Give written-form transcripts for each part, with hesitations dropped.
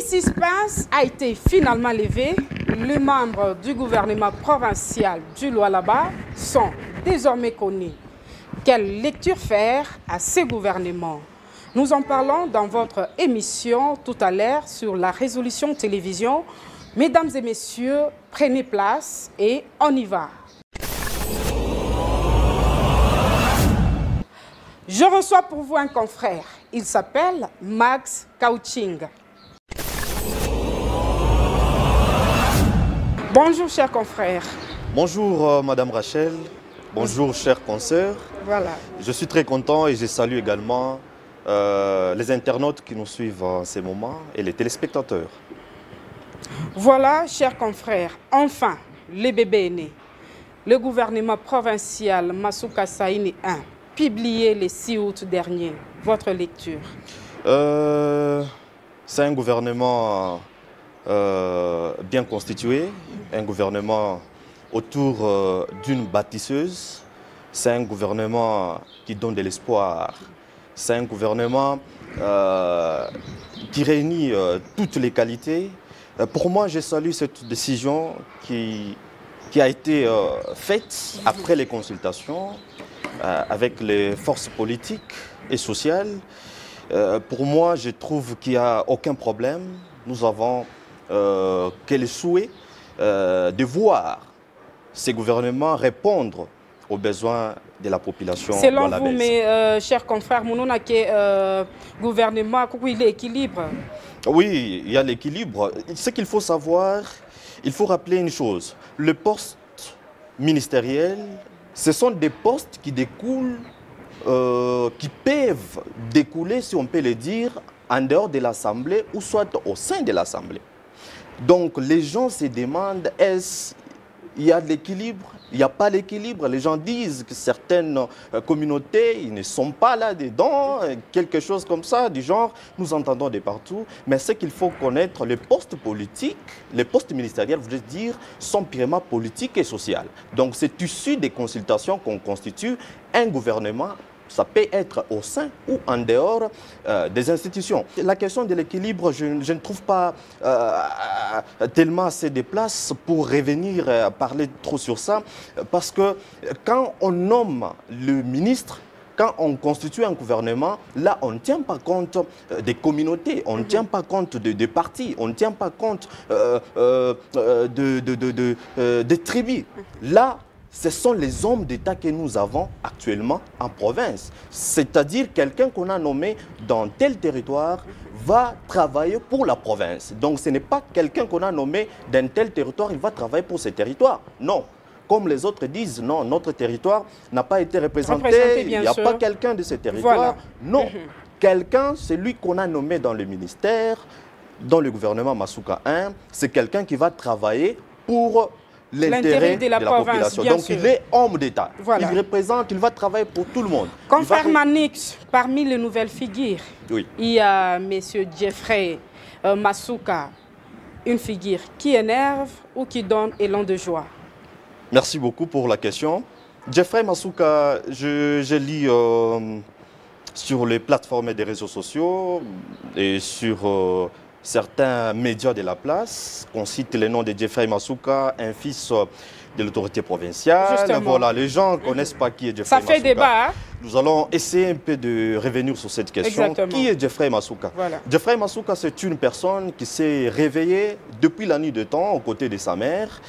suspense a été finalement levé. Les membres du gouvernement provincial du Lualaba sont désormais connus. Quelle lecture faire à ces gouvernements? Nous en parlons dans votre émission tout à l'heure sur la résolution télévision. Mesdames et messieurs, prenez place et on y va. Je reçois pour vous un confrère. Il s'appelle Max Kauching. Bonjour, chers confrères. Bonjour, Madame Rachel. Bonjour, chers consoeurs. Voilà. Je suis très content et je salue également les internautes qui nous suivent en ces moments et les téléspectateurs. Voilà, chers confrères, enfin, le bébé est né. Le gouvernement provincial Masuka Saini 1, publié le 6 août dernier. Votre lecture? C'est un gouvernement bien constitué, un gouvernement autour d'une bâtisseuse. C'est un gouvernement qui donne de l'espoir. C'est un gouvernement qui réunit toutes les qualités. Pour moi, je salue cette décision qui a été faite après les consultations avec les forces politiques et sociales. Pour moi, je trouve qu'il n'y a aucun problème. Nous avons que le souhait de voir ces gouvernements répondre aux besoins de la population. Selon vous, mes chers confrères, mon gouvernement, il est équilibre. Oui, il y a l'équilibre. Ce qu'il faut savoir, il faut rappeler une chose. Le poste ministériel, ce sont des postes qui découlent, qui peuvent découler, si on peut le dire, en dehors de l'Assemblée ou soit au sein de l'Assemblée. Donc les gens se demandent, est-ce qu'il y a de l'équilibre? Il n'y a pas d'équilibre. Les gens disent que certaines communautés ils ne sont pas là-dedans, quelque chose comme ça, du genre, nous entendons de partout. Mais ce qu'il faut connaître, les postes politiques, les postes ministériels, je veux dire, sont purement politiques et sociaux. Donc c'est issu des consultations qu'on constitue un gouvernement. Ça peut être au sein ou en dehors des institutions. La question de l'équilibre, je ne trouve pas tellement assez de place pour revenir parler trop sur ça. Parce que quand on nomme le ministre, quand on constitue un gouvernement, là, on ne tient pas compte des communautés, on ne tient pas compte des partis, on ne tient pas compte des tribus. Là, ce sont les hommes d'État que nous avons actuellement en province. C'est-à-dire quelqu'un qu'on a nommé dans tel territoire va travailler pour la province. Donc ce n'est pas quelqu'un qu'on a nommé dans tel territoire, il va travailler pour ce territoire. Non. Comme les autres disent, non, notre territoire n'a pas été représenté, il n'y a pas quelqu'un de ce territoire. Voilà. Non. Quelqu'un, c'est lui qu'on a nommé dans le ministère, dans le gouvernement Masuka 1, c'est quelqu'un qui va travailler pour l'intérêt de la population. Donc sûr. Il est homme d'État. Voilà. Il représente, il va travailler pour tout le monde. Confrère Manix, parmi les nouvelles figures, oui, il y a M. Jeffrey Masuka, une figure qui énerve ou qui donne élan de joie. Merci beaucoup pour la question. Jeffrey Masuka, je lis sur les plateformes des réseaux sociaux et sur certains médias de la place, on cite le nom de Jeffrey Masuka, un fils de l'autorité provinciale. Justement. Voilà, les gens ne connaissent pas qui est Jeffrey Masuka. Ça fait débat. Hein? Nous allons essayer un peu de revenir sur cette question. Exactement. Qui est Jeffrey Masuka? Voilà. Jeffrey Masuka, c'est une personne qui s'est réveillée depuis la nuit de temps aux côtés de sa mère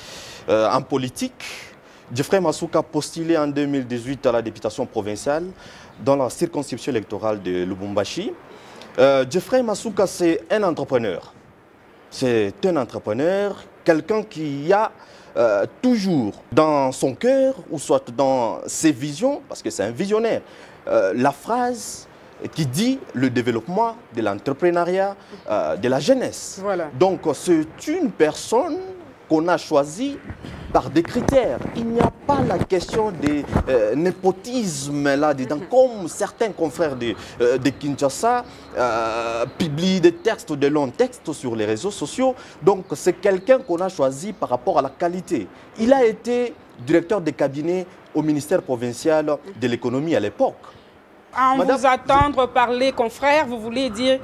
en politique. Jeffrey Masuka postulé en 2018 à la députation provinciale dans la circonscription électorale de Lubumbashi. Jeffrey Masuka, c'est un entrepreneur. C'est un entrepreneur, quelqu'un qui a toujours dans son cœur, ou soit dans ses visions, parce que c'est un visionnaire, la phrase qui dit le développement de l'entrepreneuriat, de la jeunesse. Voilà. Donc c'est une personne qu'on a choisie par des critères. Il n'y a pas la question de népotisme là-dedans, comme certains confrères de Kinshasa publient des textes, de longs textes sur les réseaux sociaux. Donc c'est quelqu'un qu'on a choisi par rapport à la qualité. Il a été directeur de cabinet au ministère provincial de l'économie à l'époque. En vous attendre parler, confrère, vous voulez dire,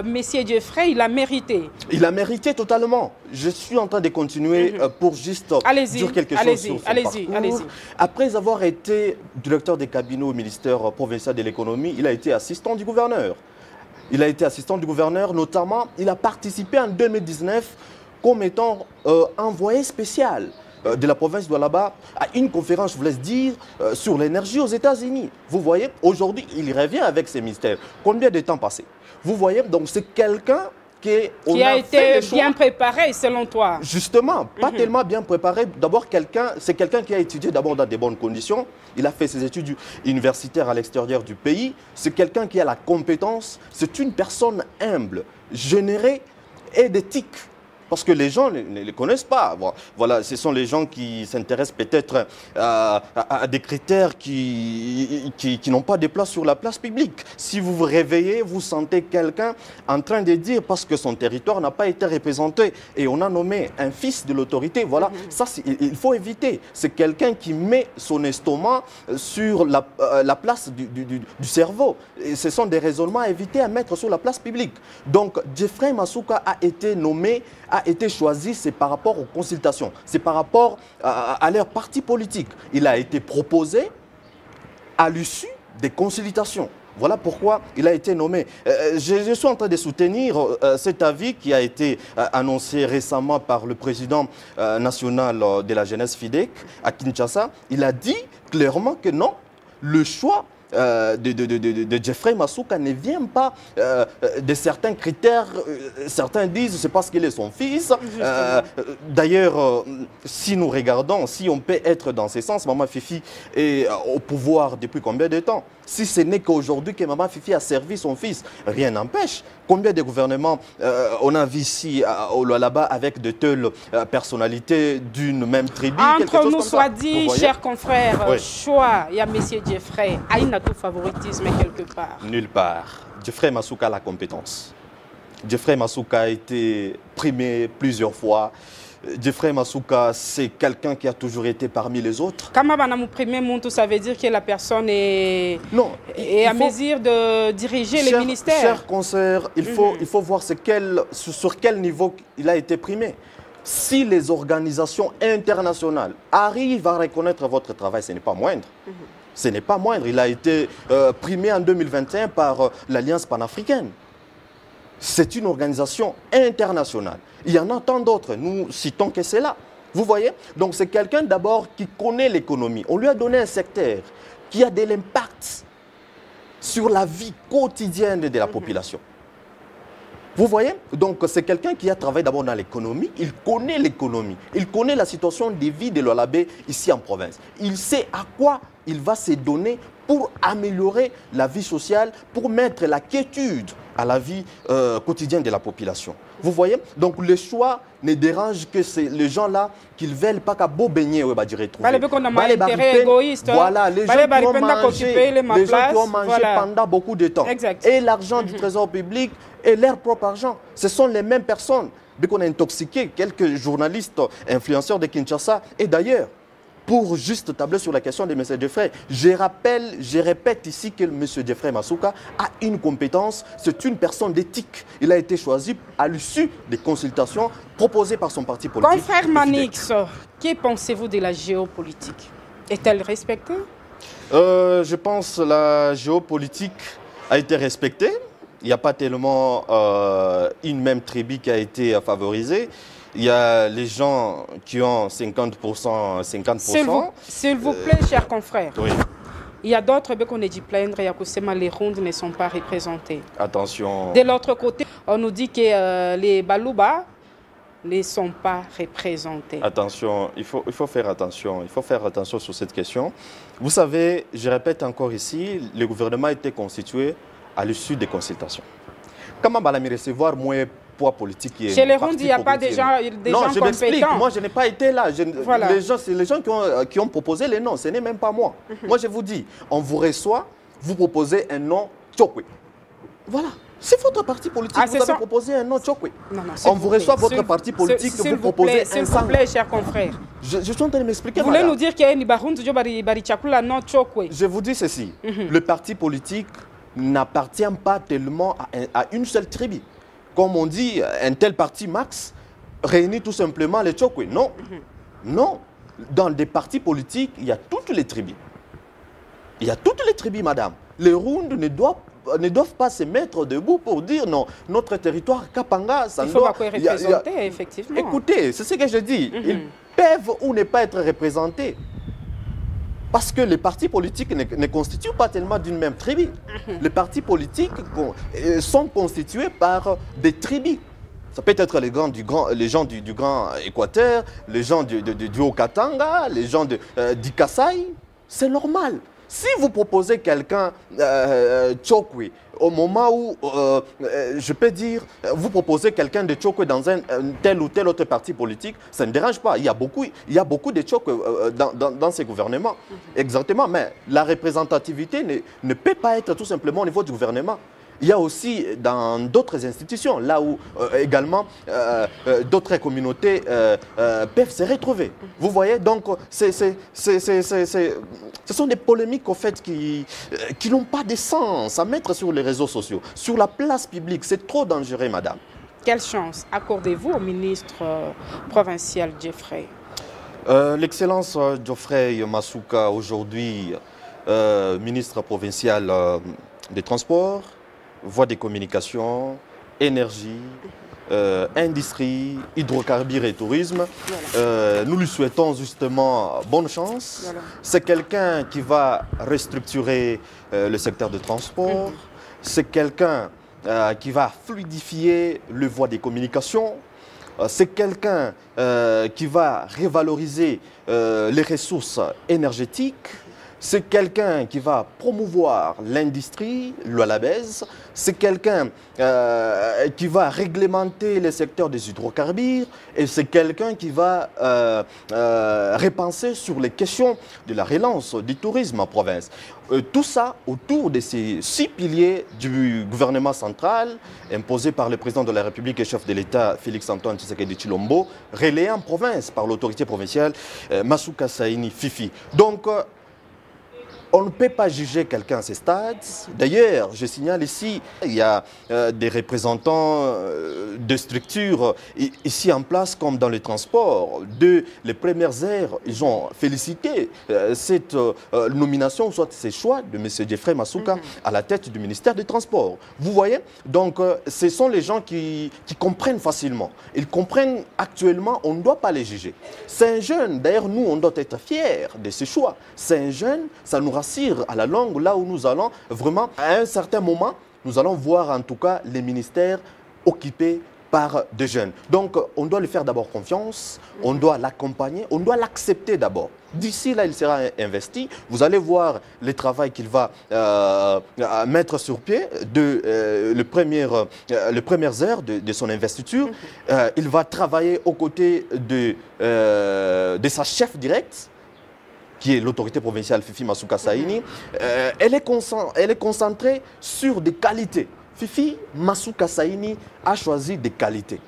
Messieurs Jeffrey, il a mérité. Il a mérité totalement. Je suis en train de continuer pour juste dire quelque chose sur son parcours. Après avoir été directeur des cabinets au ministère provincial de l'économie, il a été assistant du gouverneur. Il a été assistant du gouverneur, notamment, il a participé en 2019 comme étant envoyé spécial de la province de Lualaba à une conférence, je vous laisse dire, sur l'énergie aux États-Unis. Vous voyez, aujourd'hui, il revient avec ses ministères. Combien de temps passé? Vous voyez, donc c'est quelqu'un qui a été bien préparé, selon toi. Justement, pas tellement bien préparé. D'abord, c'est quelqu'un qui a étudié d'abord dans de bonnes conditions. Il a fait ses études universitaires à l'extérieur du pays. C'est quelqu'un qui a la compétence. C'est une personne humble, générée et d'éthique. Parce que les gens ne les connaissent pas. Voilà, ce sont les gens qui s'intéressent peut-être à des critères qui n'ont pas de place sur la place publique. Si vous vous réveillez, vous sentez quelqu'un en train de dire parce que son territoire n'a pas été représenté et on a nommé un fils de l'autorité, voilà, ça il faut éviter. C'est quelqu'un qui met son estomac sur la place du cerveau. Et ce sont des raisonnements à éviter à mettre sur la place publique. Donc, Jeffrey Masuka a été nommé, a été choisi, c'est par rapport aux consultations, c'est par rapport à leur parti politique. Il a été proposé à l'issue des consultations. Voilà pourquoi il a été nommé. Je suis en train de soutenir cet avis qui a été annoncé récemment par le président national de la jeunesse FIDEC à Kinshasa. Il a dit clairement que non, le choix de Jeffrey Masuka ne vient pas de certains critères. Certains disent c'est parce qu'il est son fils. D'ailleurs, si nous regardons, si on peut être dans ce sens, Maman Fifi est au pouvoir depuis combien de temps? Si ce n'est qu'aujourd'hui que Maman Fifi a servi son fils, rien n'empêche. Combien de gouvernements on a vu ici au Lualaba avec de telles personnalités d'une même tribu? Entre nous soit dit, chers confrères, choix, il y a M. Jeffrey. Il a tout favoritisme quelque part. Nulle part. Jeffrey Masuka a la compétence. Jeffrey Masuka a été primé plusieurs fois. Jeffrey Masuka, c'est quelqu'un qui a toujours été parmi les autres. Quand on primé, ça veut dire que la personne est à mesure de diriger les ministères. Cher concert, il faut voir sur quel niveau il a été primé. Si les organisations internationales arrivent à reconnaître votre travail, ce n'est pas moindre. Ce n'est pas moindre. Il a été primé en 2021 par l'Alliance panafricaine. C'est une organisation internationale. Il y en a tant d'autres. Nous citons que c'est là. Vous voyez? Donc c'est quelqu'un d'abord qui connaît l'économie. On lui a donné un secteur qui a de l'impact sur la vie quotidienne de la population. Vous voyez? Donc c'est quelqu'un qui a travaillé d'abord dans l'économie. Il connaît l'économie. Il connaît la situation des vies de Lualaba ici en province. Il sait à quoi il va se donner pour améliorer la vie sociale, pour mettre la quiétude à la vie quotidienne de la population. Vous voyez? Donc le choix ne dérange que les gens-là qui ne veulent pas qu'à beau baigner ou retrouver. Voilà, les gens qui ont mangé pendant beaucoup de temps. Exact. Et l'argent du trésor public et leur propre argent. Ce sont les mêmes personnes. Dès qu'on a intoxiqué quelques journalistes, influenceurs de Kinshasa et d'ailleurs, pour juste tabler sur la question de M. Jeffrey, je répète ici que M. Jeffrey Masuka a une compétence, c'est une personne d'éthique. Il a été choisi à l'issue des consultations proposées par son parti politique. Confrère Manix, que pensez-vous de la géopolitique? Est-elle respectée? Je pense que la géopolitique a été respectée. Il n'y a pas tellement une même tribu qui a été favorisée. Il y a les gens qui ont 50%, 50%. S'il vous plaît, chers confrères. Oui. Il y a d'autres qu'on a dit plaindre, il y a que les rondes ne sont pas représentées. Attention. De l'autre côté, on nous dit que les Balouba ne sont pas représentés. Attention, il faut faire attention. Il faut faire attention sur cette question. Vous savez, je répète encore ici, le gouvernement a été constitué à l'issue des consultations. Comment va-t-il recevoir moins poids politique? Chez les rondes, il n'y a pas des gens non, je m'explique. compétents. Moi, je n'ai pas été là. Voilà. C'est les gens qui ont proposé les noms. Ce n'est même pas moi. Moi, je vous dis, on vous reçoit, vous proposez un nom Tchokwe. Voilà. C'est votre parti politique, vous avez proposé un autre Chokwe. On vous reçoit votre parti politique, vous proposez un sang. S'il vous plaît, chers confrères. Je suis en train de m'expliquer. Vous voulez nous dire qu'il y a une Barundu Bari Chakula non Chokwe? Je vous dis ceci, le parti politique n'appartient pas tellement à une seule tribu. Comme on dit, un tel parti max réunit tout simplement les Chokwe. Non, non. Dans des partis politiques, il y a toutes les tribus. Il y a toutes les tribus, madame. Les Rundu ne doivent pas se mettre debout pour dire non, notre territoire Kapanga, ça il faut pas représenter, effectivement. Écoutez, c'est ce que je dis. Ils peuvent ou ne pas être représentés. Parce que les partis politiques ne constituent pas tellement d'une même tribu. Les partis politiques sont constitués par des tribus. Ça peut être les gens du Grand Équateur, les gens du Haut-Katanga, les gens du Kasaï. C'est normal. Si vous proposez quelqu'un, Chokwe, au moment où, je peux dire, vous proposez quelqu'un de Chokwe dans un tel ou tel autre parti politique, ça ne dérange pas. Il y a beaucoup de Chokwe dans ces gouvernements. Exactement, mais la représentativité ne peut pas être tout simplement au niveau du gouvernement. Il y a aussi dans d'autres institutions, là où également d'autres communautés peuvent se retrouver. Vous voyez, donc ce sont des polémiques au fait qui n'ont pas de sens à mettre sur les réseaux sociaux. Sur la place publique, c'est trop dangereux, madame. Quelle chance accordez-vous au ministre provincial Geoffrey? L'Excellence Geoffrey Masuka, aujourd'hui ministre provincial des Transports, voies des communications, énergie, industrie, hydrocarbures et tourisme. Voilà. Nous lui souhaitons justement bonne chance. Voilà. C'est quelqu'un qui va restructurer le secteur de transport. C'est quelqu'un qui va fluidifier le voie des communications. C'est quelqu'un qui va revaloriser les ressources énergétiques. C'est quelqu'un qui va promouvoir l'industrie, l'Oualabès. C'est quelqu'un qui va réglementer le secteur des hydrocarbures. Et c'est quelqu'un qui va repenser sur les questions de la relance du tourisme en province. Tout ça autour de ces 6 piliers du gouvernement central, imposé par le président de la République et chef de l'État, Félix-Antoine Tshisekedi Tshilombo, relayé en province par l'autorité provinciale, Masuka Saini Fifi. Donc, on ne peut pas juger quelqu'un à ce stade. D'ailleurs, je signale ici, il y a des représentants de structures ici en place, comme dans les transports. Les premières heures, ils ont félicité cette nomination, soit ces choix de M. Geoffrey Masuka à la tête du ministère des Transports. Vous voyez? Donc, ce sont les gens qui comprennent facilement. Ils comprennent actuellement, on ne doit pas les juger. C'est un jeune, d'ailleurs, nous, on doit être fiers de ce choix. C'est un jeune, ça nous à la longue, là où nous allons vraiment, à un certain moment, nous allons voir en tout cas les ministères occupés par des jeunes. Donc, on doit lui faire d'abord confiance, on doit l'accompagner, on doit l'accepter d'abord. D'ici là, il sera investi. Vous allez voir le travail qu'il va mettre sur pied les premières heures de son investiture. Il va travailler aux côtés de sa chef directe, qui est l'autorité provinciale Fifi Masuka Saini. Elle est concentrée sur des qualités. Fifi Masuka Saini a choisi des qualités.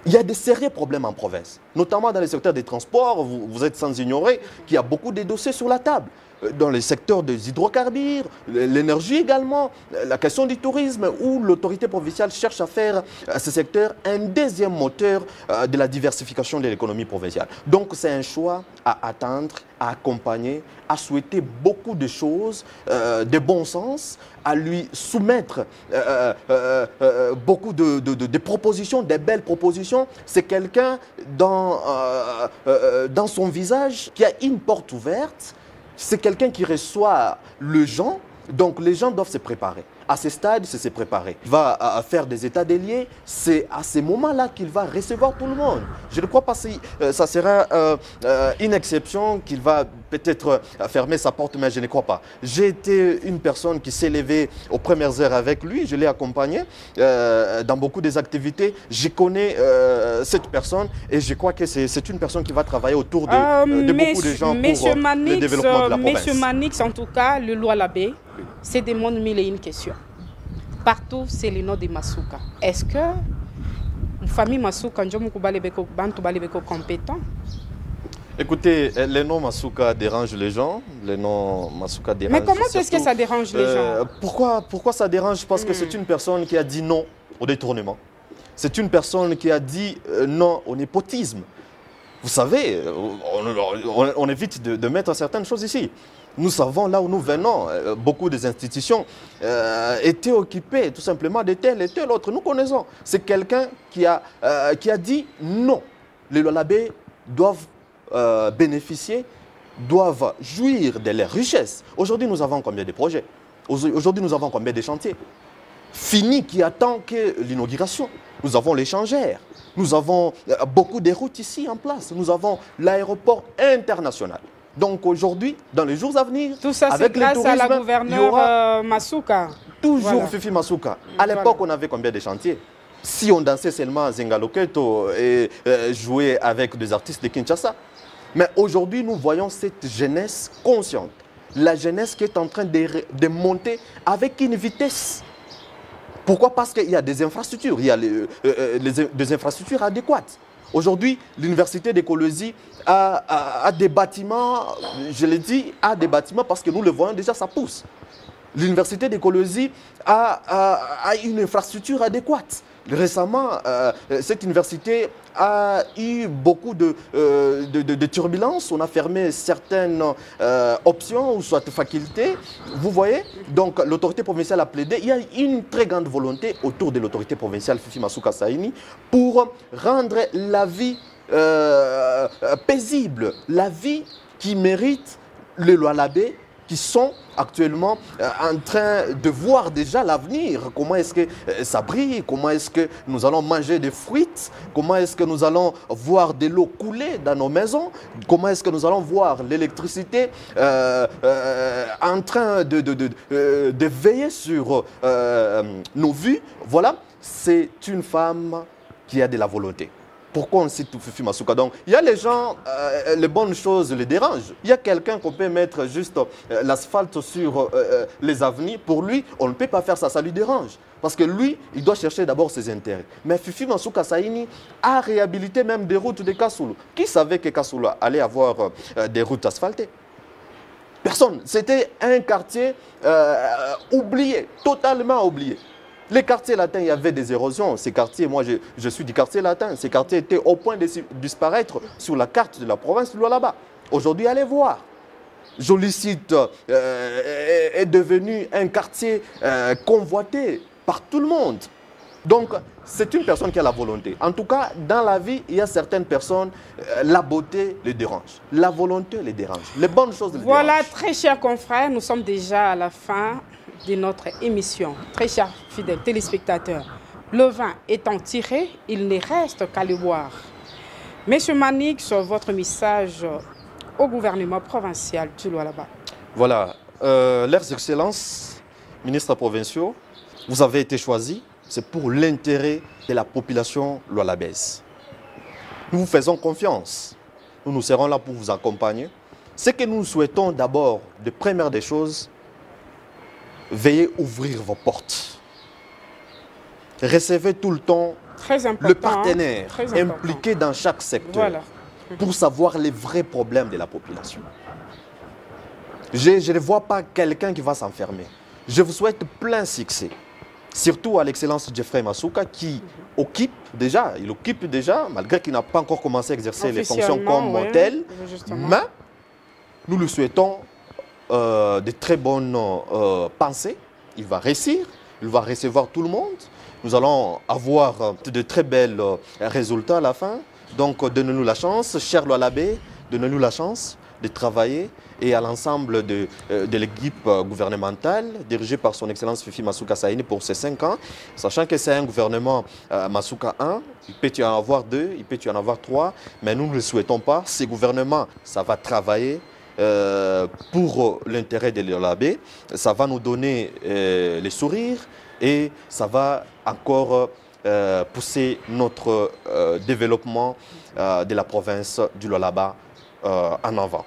Il y a des sérieux problèmes en province, notamment dans le secteur des transports. Vous êtes sans ignorer qu'il y a beaucoup de dossiers sur la table. Dans les secteurs des hydrocarbures, l'énergie également, la question du tourisme, où l'autorité provinciale cherche à faire à ce secteur un deuxième moteur de la diversification de l'économie provinciale. Donc c'est un choix à attendre, à accompagner, à souhaiter beaucoup de choses, de bon sens, à lui soumettre beaucoup de propositions, des belles propositions. C'est quelqu'un dans son visage qui a une porte ouverte. C'est quelqu'un qui reçoit les gens, donc les gens doivent se préparer. À ce stade, c'est se préparer. Il va faire des états des lieux, c'est à ce moment-là qu'il va recevoir tout le monde. Je ne crois pas que ça sera une exception, qu'il va peut-être fermer sa porte, mais je ne crois pas. J'ai été une personne qui s'est levée aux premières heures avec lui, je l'ai accompagné dans beaucoup des activités. Je connais cette personne et je crois que c'est une personne qui va travailler autour de beaucoup de gens pour le développement de la province. Monsieur Manix, en tout cas, le Loualabé, c'est des mondes mille et une questions. Partout, c'est le nom de Masuka. Est-ce que la famille Masuka est compétent? Écoutez, les noms Masuka dérangent les gens. Les noms Masuka dérangent. Mais comment est-ce que ça dérange les gens? Pourquoi ça dérange? Parce que c'est une personne qui a dit non au détournement. C'est une personne qui a dit non au népotisme. Vous savez, on évite de mettre certaines choses ici. Nous savons là où nous venons, beaucoup des institutions étaient occupées tout simplement de tel et tel autre. Nous connaissons. C'est quelqu'un qui a dit non. Les Lualabé doivent bénéficier, doivent jouir de leurs richesses. Aujourd'hui, nous avons combien de projets? Aujourd'hui, nous avons combien de chantiers? Fini qui attend que l'inauguration. Nous avons l'échangère. Nous avons beaucoup de routes ici en place. Nous avons l'aéroport international. Donc aujourd'hui, dans les jours à venir, tout ça, c'est grâce à la gouverneure Masuka. Toujours voilà. Fifi Masuka. À l'époque, on avait combien de chantiers? Si on dansait seulement Zengaloketo et jouait avec des artistes de Kinshasa. Mais aujourd'hui, nous voyons cette jeunesse consciente. La jeunesse qui est en train de monter avec une vitesse. Pourquoi? Parce qu'il y a des infrastructures, il y a des infrastructures adéquates. Aujourd'hui, l'université d'écologie a des bâtiments, je l'ai dit, a des bâtiments parce que nous le voyons déjà, ça pousse. L'université d'écologie a une infrastructure adéquate. Récemment, cette université a eu beaucoup de turbulences. On a fermé certaines options ou soit facultés. Vous voyez? Donc l'autorité provinciale a plaidé. Il y a une très grande volonté autour de l'autorité provinciale Fifi Masuka Saini pour rendre la vie paisible, la vie qui mérite les Lualabé qui sont actuellement en train de voir déjà l'avenir. Comment est-ce que ça brille? Comment est-ce que nous allons manger des fruits? Comment est-ce que nous allons voir de l'eau couler dans nos maisons? Comment est-ce que nous allons voir l'électricité en train de veiller sur nos vues? Voilà, c'est une femme qui a de la volonté. Pourquoi on cite Fifi Masuka? Donc, il y a les gens, les bonnes choses les dérangent. Il y a quelqu'un qu'on peut mettre juste l'asphalte sur les avenues. Pour lui, on ne peut pas faire ça, ça lui dérange. Parce que lui, il doit chercher d'abord ses intérêts. Mais Fifi Masuka Saini a réhabilité même des routes de Kassoulou. Qui savait que Kassoulou allait avoir des routes asphaltées? Personne. C'était un quartier oublié, totalement oublié. Les quartiers latins, il y avait des érosions. Ces quartiers, moi je suis du quartier latin, ces quartiers étaient au point de disparaître sur la carte de la province de Lualaba. Aujourd'hui, allez voir. Jolicite est devenu un quartier convoité par tout le monde. Donc, c'est une personne qui a la volonté. En tout cas, dans la vie, il y a certaines personnes, la beauté les dérange. La volonté les dérange. Les bonnes choses les dérangent. Voilà, très chers confrères, nous sommes déjà à la fin de notre émission. Très chers fidèles téléspectateurs, le vin étant tiré, il ne reste qu'à le boire. Monsieur Manix, votre message au gouvernement provincial du Lualaba. Voilà, leurs excellences, ministres provinciaux, vous avez été choisis, c'est pour l'intérêt de la population lualabaise. Nous vous faisons confiance, nous serons là pour vous accompagner. Ce que nous souhaitons d'abord, de première des choses, veuillez ouvrir vos portes. Recevez tout le temps le partenaire impliqué dans chaque secteur. Voilà. Pour savoir les vrais problèmes de la population. Je ne vois pas quelqu'un qui va s'enfermer. Je vous souhaite plein succès. Surtout à l'excellence Jeffrey Masuka qui occupe déjà, malgré qu'il n'a pas encore commencé à exercer les fonctions comme tel, mais nous lui souhaitons de très bonnes pensées. Il va réussir, il va recevoir tout le monde. Nous allons avoir de très bels résultats à la fin. Donc, donnez-nous la chance, chers Lualabé, donnez-nous la chance de travailler et à l'ensemble de l'équipe gouvernementale dirigée par son Excellence Fifi Masuka Saini pour ces 5 ans, sachant que c'est un gouvernement Masuka 1, il peut y en avoir 2, il peut y en avoir 3, mais nous ne le souhaitons pas. Ces gouvernements, ça va travailler pour l'intérêt des Lualabé, ça va nous donner les sourires et ça va encore pousser notre développement de la province du Lualaba en avant.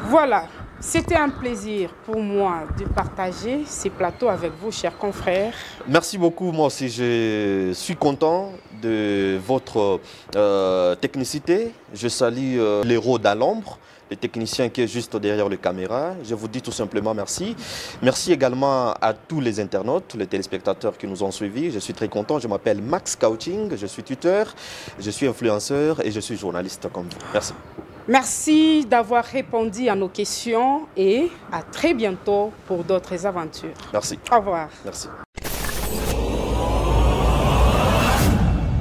Voilà, C'était un plaisir pour moi de partager ces plateaux avec vous, chers confrères. Merci beaucoup. Moi aussi, je suis content de votre technicité. Je salue l'héros d'Alombre, le technicien qui est juste derrière les caméras. Je vous dis tout simplement merci. Merci également à tous les internautes, tous les téléspectateurs qui nous ont suivis. Je suis très content. Je m'appelle Max Couching, je suis tuteur, je suis influenceur et je suis journaliste comme vous. Merci. Merci d'avoir répondu à nos questions et à très bientôt pour d'autres aventures. Merci. Au revoir. Merci.